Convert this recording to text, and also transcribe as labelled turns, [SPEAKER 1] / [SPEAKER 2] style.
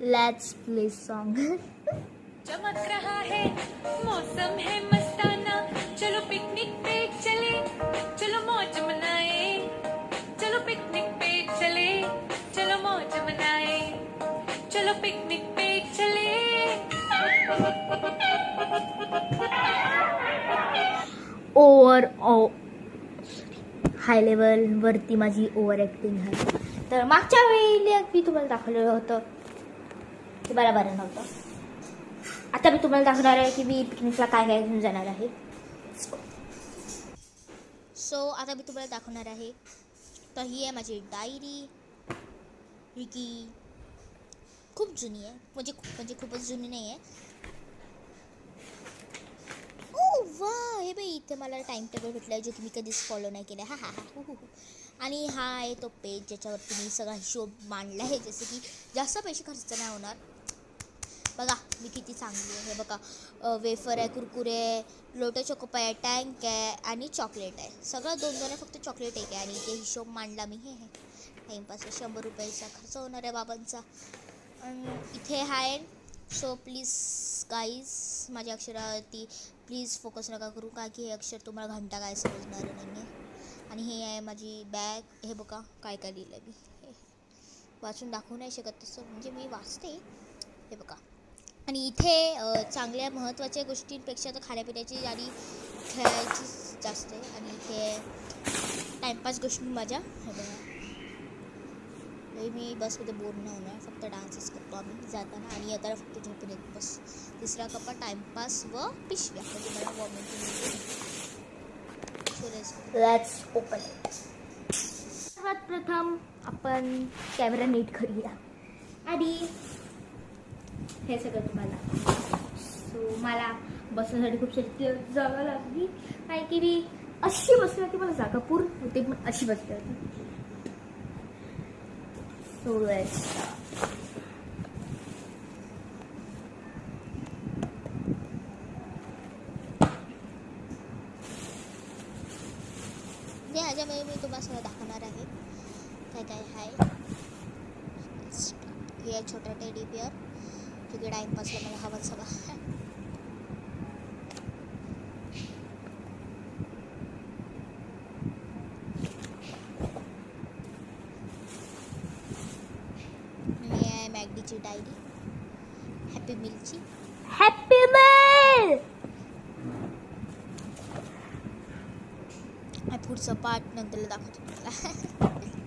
[SPEAKER 1] Let's play song.
[SPEAKER 2] चमक रहा है मौसम है मस्ताना, चलो पिकनिक पे चले, चलो मौज मनाए, चलो पिकनिक पे चले, चलो मौज मनाए, चलो पिकनिक पे चले.
[SPEAKER 1] ओव्हर हाय लेवल वरती माझी ओव्हर ॲक्टिंग आहे. तर मागच्या वेळी मी तुम्हाला दाखवलेलं होतं ते बरोबर नव्हतं. आता मी तुम्हाला दाखवणार आहे की मी पिकनिकला काय काय घेऊन जाणार आहे. सो आता मी तुम्हाला दाखवणार आहे. तर ही आहे माझी डायरी, ही की खूप जुनी आहे, म्हणजे खूपच जुनी नाही आहे. ओ वा, हे बाई इथे मला टाइम टेबल भेटला आहे जो की मी कधीच फॉलो नाही केला. हा हा हा हो. आणि हा आहे तो पेज ज्याच्यावरती मी सगळा हिशोब मांडला आहे, जसे की जास्त पैसे खर्च नाही होणार. बघा मी किती चांगली आहे. हे बघा, वेफर आहे, कुरकुरे आहे, लोटो चोकोपाय आहे, टँक आहे आणि चॉकलेट आहे. सगळं दोन आहे, फक्त चॉकलेट एक आहे. आणि इथे हिशोब मांडला मी. हे टाईमपास 100 रुपयाचा खर्च होणार आहे बाबांचा. आणि इथे आहे. सो प्लीज गाईज माझ्या अक्षरावरती प्लीज फोकस नका करू, का की हे अक्षर तुम्हाला घंटा काय समजणार नाही आहे. आणि हे आहे माझी बॅग. हे बघा काय काय लिहिलं मी. वाचून दाखवू नाही शकत तसं, म्हणजे मी वाचते. हे बघा. आणि इथे चांगल्या महत्त्वाच्या गोष्टींपेक्षा तर खाण्यापिण्याची आणि खेळायची जास्त आहे. आणि इथे टाईमपास गोष्टी माझ्या. हे बघा, मी बसमध्ये बोर नाही होणार, फक्त डान्सच करतो आम्ही जाताना आणि येताना फक्त झोपून येतो बस. तिसरा कप्पा टाईमपास व पिशव्या, म्हणजे मला वॉमिटिंग. Let's open it. सर्वात प्रथम आपण कॅमेरा नीट करूया आणि हे सगळं तुम्हाला. सो मला बसण्यासाठी खूप सारी जागा लागली, कारण की मी अशी बसली होती, मला जागा पूर्ण होते पण अशी बसली होती. सो लेट्स ह्याच्यामध्ये मी तुम्हाला सगळं दाखवणार आहे काय काय आहे. हे आहे छोटा टेडी बिअर, जो की टाईमपासला मला हवा सगळा. हे आहे मॅगडीची डायरी, हॅपी मिलची. Happy meal. पुढचं पार्ट नंतर दाखवतो तुम्हाला.